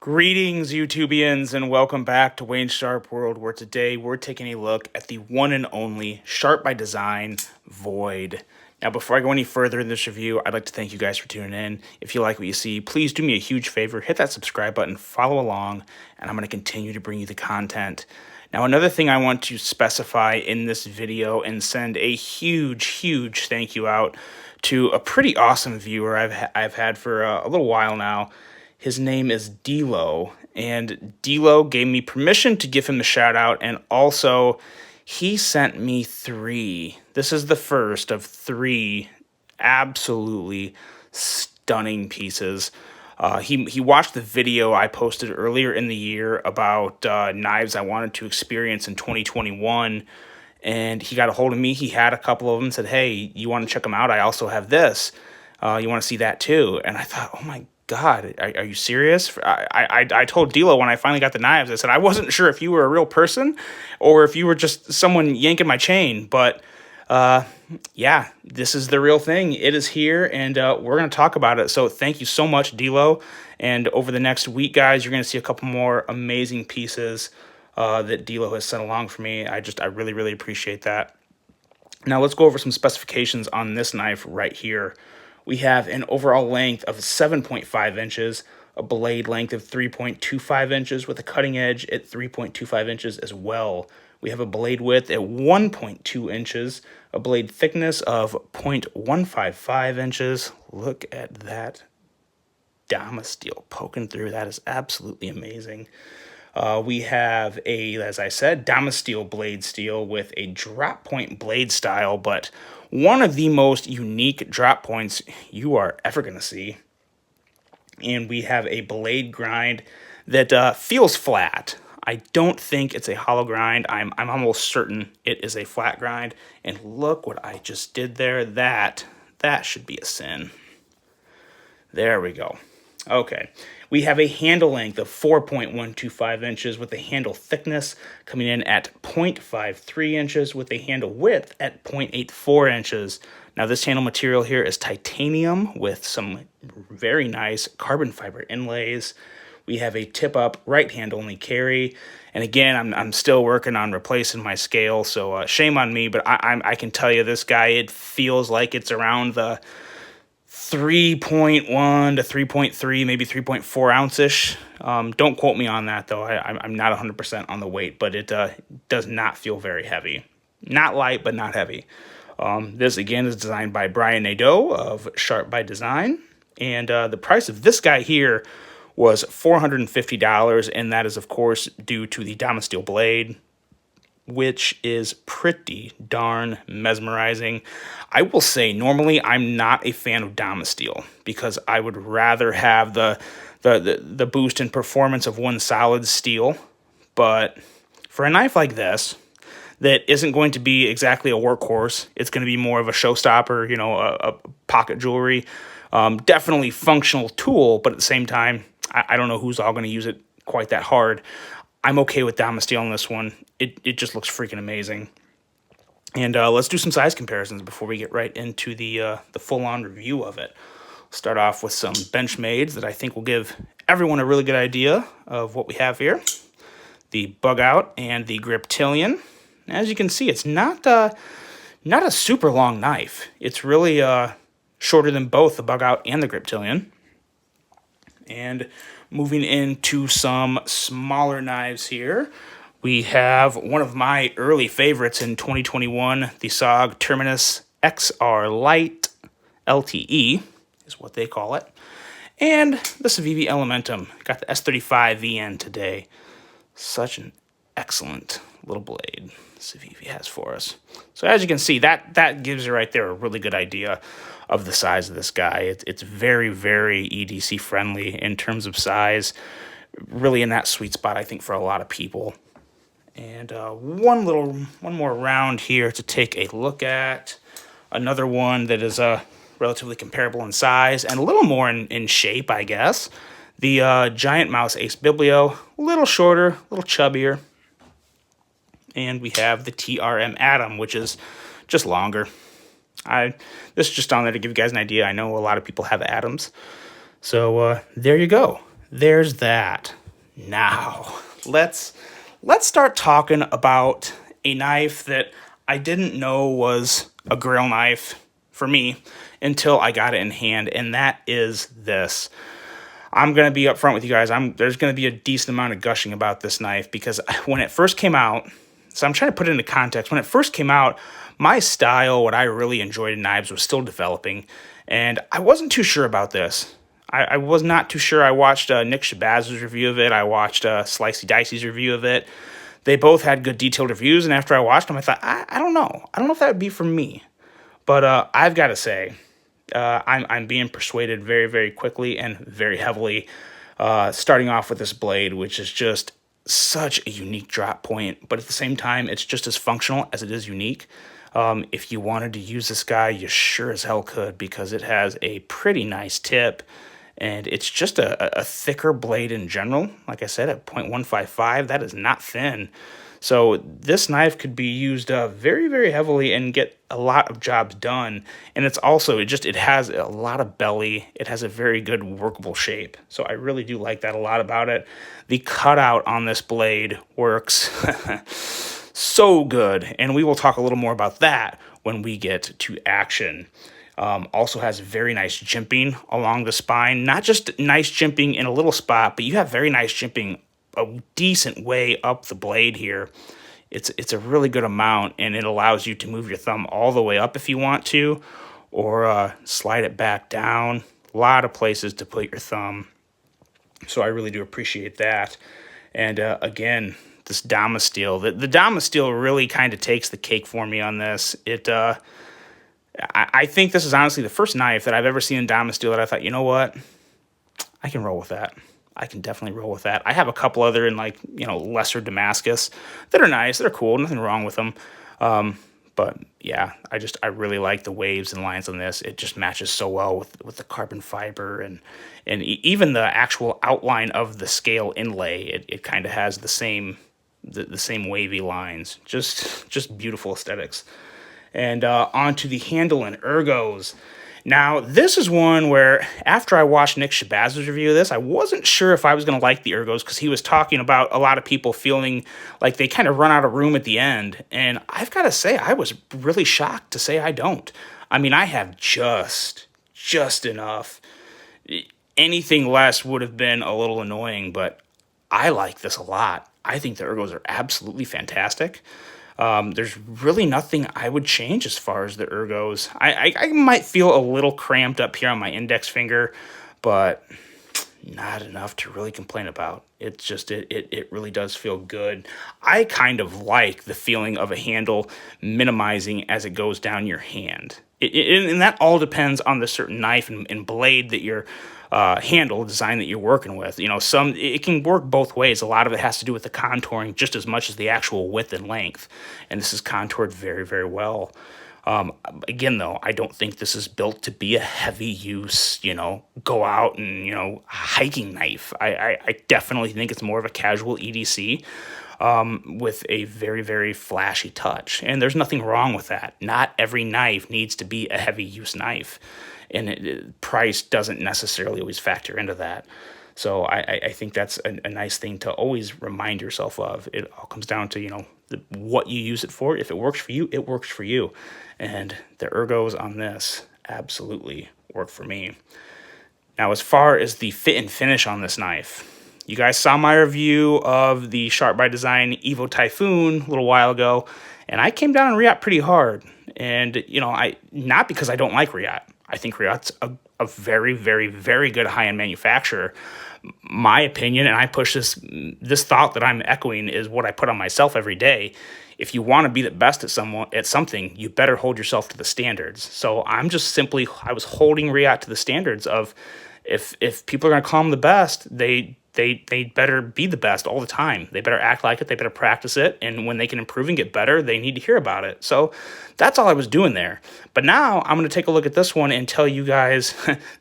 Greetings, YouTubians, and welcome back to Wayne Sharp World, where today we're taking a look at the one and only Sharp by Design Void. Now, before I go any further in this review, I'd like to thank you guys for tuning in. If you like what you see, please do me a huge favor, hit that subscribe button, follow along, and I'm going to continue to bring you the content. Now, another thing I want to specify in this video and send a huge thank you out to a pretty awesome viewer I've had for a little while now. His name is Dilo, and Dilo gave me permission to give him a shout out, and also he sent me three. This is the first of three absolutely stunning pieces. He watched the video I posted earlier in the year about knives I wanted to experience in 2021, and he got a hold of me. He had a couple of them, said, "Hey, you want to check them out? I also have this. You want to see that too?" And I thought, oh my God, are you serious? I told Dilo when I finally got the knives, I said, I wasn't sure if you were a real person or if you were just someone yanking my chain, but yeah, this is the real thing. It is here, and we're going to talk about it. So thank you so much, Dilo. And over the next week, guys, you're going to see a couple more amazing pieces that Dilo has sent along for me. I really appreciate that. Now let's go over some specifications on this knife right here. We have an overall length of 7.5 inches, a blade length of 3.25 inches with a cutting edge at 3.25 inches as well. We have a blade width at 1.2 inches, a blade thickness of 0.155 inches. Look at that Damasteel poking through. That is absolutely amazing. We have as I said, Damasteel blade steel with a drop point blade style, but one of the most unique drop points you are ever going to see. And we have a blade grind that feels flat. I don't think it's a hollow grind. I'm almost certain it is a flat grind. And look what I just did there. That should be a sin. There we go. Okay, we have a handle length of 4.125 inches with a handle thickness coming in at 0.53 inches with a handle width at 0.84 inches. Now this handle material here is titanium with some very nice carbon fiber inlays. We have a tip-up right hand only carry, and again, I'm still working on replacing my scale, so shame on me, but I can tell you this guy, it feels like it's around the 3.1 to 3.3, maybe 3.4 ounce-ish. Don't quote me on that, though. I'm not 100% on the weight, but it does not feel very heavy. Not light, but not heavy. This, again, is designed by Brian Nadeau of Sharp by Design. And the price of this guy here was $450, and that is, of course, due to the Damasteel blade, which is pretty darn mesmerizing. I will say, normally I'm not a fan of Damasteel because I would rather have the boost in performance of one solid steel. But for a knife like this, that isn't going to be exactly a workhorse, it's going to be more of a showstopper, a pocket jewelry, definitely functional tool, but at the same time, I don't know who's all going to use it quite that hard. I'm okay with Damasteel on this one. It just looks freaking amazing. And let's do some size comparisons before we get right into the full-on review of it. Start off with some Benchmades that I think will give everyone a really good idea of what we have here. The Bug Out and the Griptilian. As you can see, it's not a super long knife. It's really shorter than both the Bug Out and the Griptilian. And moving into some smaller knives here, we have one of my early favorites in 2021, the SOG Terminus XR Lite LTE, is what they call it. And the Civivi Elementum. Got the S35 VN today. Such an excellent little blade Civivi has for us. So as you can see, that gives you right there a really good idea of the size of this guy. It's very EDC friendly in terms of size. Really in that sweet spot, I think, for a lot of people. And one more round here to take a look at. Another one that is relatively comparable in size and a little more in shape, I guess. The Giant Mouse Ace Biblio, a little shorter, a little chubbier. And we have the TRM Atom, which is just longer. This is just on there to give you guys an idea. I know a lot of people have Atoms. So there you go. there's that. Now, let's start talking about a knife that I didn't know was a grill knife for me until I got it in hand, and that is this. I'm going to be upfront with you guys. There's going to be a decent amount of gushing about this knife because when it first came out, so I'm trying to put it into context. When it first came out, my style, what I really enjoyed in knives, was still developing, and I wasn't too sure about this. I was not too sure. I watched Nick Shabazz's review of it. I watched Slicey Dicey's review of it. They both had good detailed reviews, and after I watched them, I thought, I don't know. I don't know if that would be for me. But I've got to say, I'm being persuaded very, very quickly and very heavily, starting off with this blade, which is just such a unique drop point, but at the same time, it's just as functional as it is unique. If you wanted to use this guy, you sure as hell could, because it has a pretty nice tip, and it's just a thicker blade in general. Like I said, at 0.155, that is not thin. So this knife could be used very, very heavily and get a lot of jobs done. And it's also, it has a lot of belly. It has a very good workable shape. So I really do like that a lot about it. The cutout on this blade works so good. And we will talk a little more about that when we get to action. Also has very nice jimping along the spine. Not just nice jimping in a little spot, but you have very nice jimping a decent way up the blade here. It's a really good amount, and it allows you to move your thumb all the way up if you want to, or slide it back down. A lot of places to put your thumb. So I really do appreciate that. And again, this Damasteel. The Damasteel really kind of takes the cake for me on this. I think this is honestly the first knife that I've ever seen in Damasteel that I thought, you know what? I can roll with that. I can definitely roll with that. I have a couple other in lesser Damascus that are nice. They're cool. Nothing wrong with them. But yeah, I really like the waves and lines on this. It just matches so well with the carbon fiber and even the actual outline of the scale inlay. It kind of has the same wavy lines. Just beautiful aesthetics. And onto the handle and ergos. Now, this is one where, after I watched Nick Shabazz's review of this, I wasn't sure if I was going to like the ergos, because he was talking about a lot of people feeling like they kind of run out of room at the end. And I've got to say, I was really shocked to say I don't. I mean, I have just enough. Anything less would have been a little annoying, but I like this a lot. I think the ergos are absolutely fantastic. There's really nothing I would change as far as the ergos. I might feel a little cramped up here on my index finger, but not enough to really complain about. It's just, it really does feel good. I kind of like the feeling of a handle minimizing as it goes down your hand. And that all depends on the certain knife and blade that you're handle design that you're working with. It can work both ways. A lot of it has to do with the contouring just as much as the actual width and length. And this is contoured very, very well. Again, though, I don't think this is built to be a heavy use, go out and, hiking knife. I definitely think it's more of a casual EDC with a very, very flashy touch. And there's nothing wrong with that. Not every knife needs to be a heavy use knife. And price doesn't necessarily always factor into that. So I think that's a nice thing to always remind yourself of. It all comes down to, what you use it for. If it works for you, it works for you. And the ergos on this absolutely work for me. Now, as far as the fit and finish on this knife, you guys saw my review of the Sharp by Design Evo Typhoon a little while ago, and I came down on Reate pretty hard. And, not because I don't like Reate. I think Reate's a very, very, very good high-end manufacturer. My opinion, and I push this thought that I'm echoing, is what I put on myself every day. If you want to be the best at something, you better hold yourself to the standards. So I was holding Reate to the standards of, if people are going to call them the best, they better be the best all the time. They better act like it. They better practice it. And when they can improve and get better, they need to hear about it. So that's all I was doing there. But now I'm going to take a look at this one and tell you guys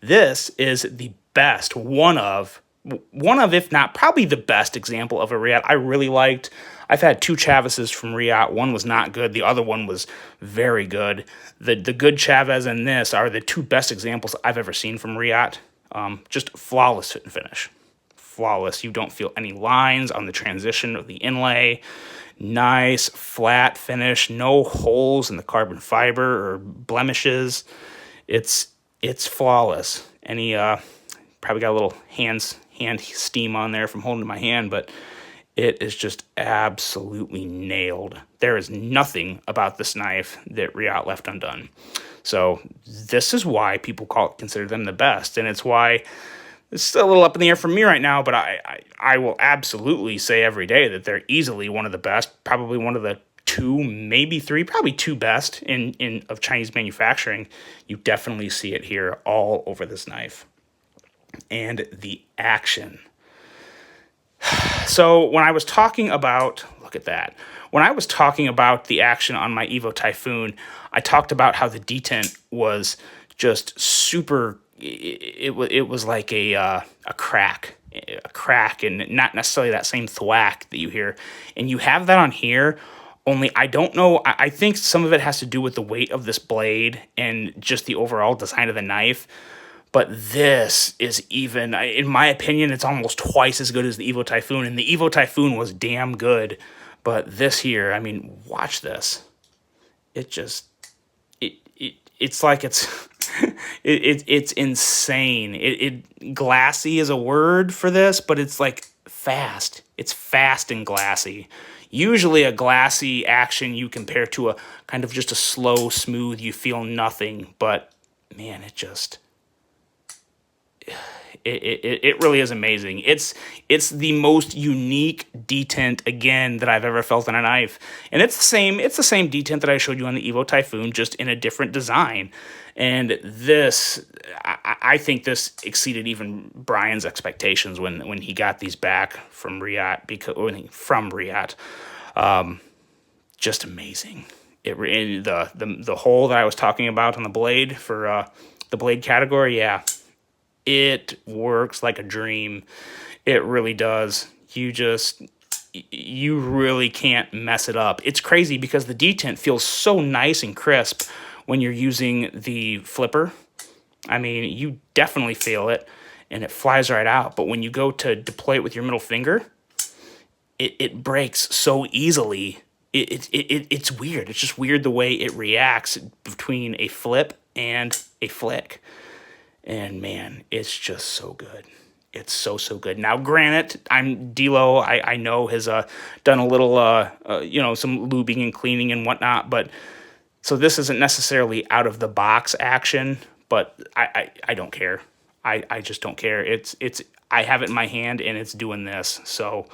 this is the best, one of, if not probably the best example of a Reate I really liked. I've had two Chavezes from Reate. One was not good. The other one was very good. The good Chavez and this are the two best examples I've ever seen from Reate. Just flawless fit and finish. flawless. You don't feel any lines on the transition of the inlay. Nice flat finish, no holes in the carbon fiber or blemishes. It's flawless. Any probably got a little hand steam on there from holding my hand, but it is just absolutely nailed. There is nothing about this knife that Riot left undone. So this is why people consider them the best, and it's why it's still a little up in the air for me right now, but I will absolutely say every day that they're easily one of the best, probably one of the two, maybe three, probably two best of Chinese manufacturing. You definitely see it here all over this knife. And the action. So when I was talking about, look at that. When I was talking about the action on my Evo Typhoon, I talked about how the detent was just super. It was like a crack, and not necessarily that same thwack that you hear. And you have that on here, only I don't know. I think some of it has to do with the weight of this blade and just the overall design of the knife. But this is even, in my opinion, it's almost twice as good as the Evo Typhoon. And the Evo Typhoon was damn good. But this here, I mean, watch this. It just, it's like it's insane. Glassy is a word for this, but it's like fast. It's fast and glassy. Usually a glassy action you compare to a kind of just a slow, smooth, you feel nothing. But man, it really is amazing. It's the most unique detent again that I've ever felt on a knife, and it's the same detent that I showed you on the Evo Typhoon, just in a different design. And this, I think this exceeded even Brian's expectations when he got these back from Riot, just amazing. The hole that I was talking about on the blade for the blade category, yeah. It works like a dream. It really does. You really can't mess it up. It's crazy because the detent feels so nice and crisp when you're using the flipper. I mean, you definitely feel it, and it flies right out. But when you go to deploy it with your middle finger, it breaks so easily. It's weird. It's just weird the way it reacts between a flip and a flick. And man, it's just so good. It's so good. Now, granted, Dilo, I know, has done a little, some lubing and cleaning and whatnot, but so this isn't necessarily out of the box action, but I don't care. I just don't care. I have it in my hand and it's doing this, so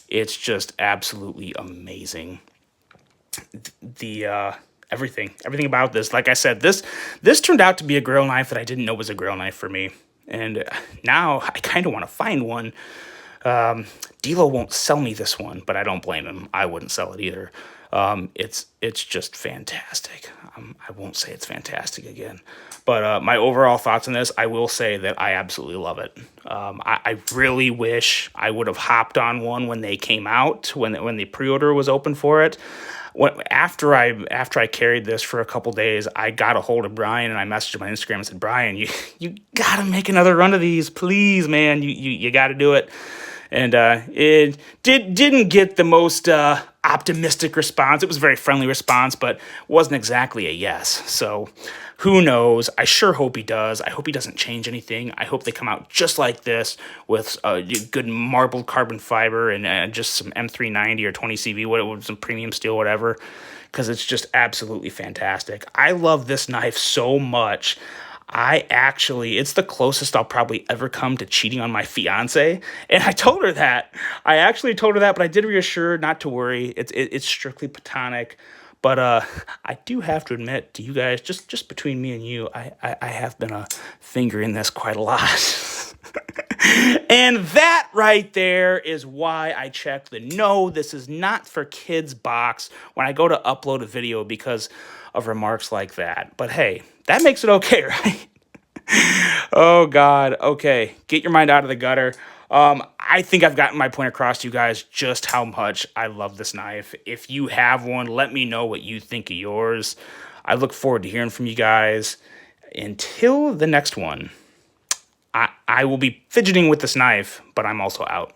it's just absolutely amazing. Everything about this, like I said, this turned out to be a grill knife that I didn't know was a grill knife for me, and now I kind of want to find one. Dilo won't sell me this one, but I don't blame him. I wouldn't sell it either. It's just fantastic. I won't say it's fantastic again, but my overall thoughts on this, I will say that I absolutely love it. I really wish I would have hopped on one when they came out, when the pre-order was open for it. After I carried this for a couple days, I got a hold of Brian and I messaged him on Instagram and said, Brian, you gotta make another run of these, please, man. You gotta do it. And it didn't get the most optimistic response. It was a very friendly response, but wasn't exactly a yes. So who knows? I sure hope he does. I hope he doesn't change anything. I hope they come out just like this with good marbled carbon fiber and just some M390 or 20CV, some premium steel, whatever, because it's just absolutely fantastic. I love this knife so much. It's the closest I'll probably ever come to cheating on my fiance. And I told her that. I actually told her that, but I did reassure her not to worry. It's strictly platonic. But I do have to admit to you guys, just between me and you, I have been fingering this quite a lot. And that right there is why I checked the no, this is not for kids box when I go to upload a video because of remarks like that. But hey, that makes it okay, right? Oh, God. Okay, get your mind out of the gutter. I think I've gotten my point across to you guys just how much I love this knife. If you have one, let me know what you think of yours. I look forward to hearing from you guys. Until the next one, I will be fidgeting with this knife, but I'm also out.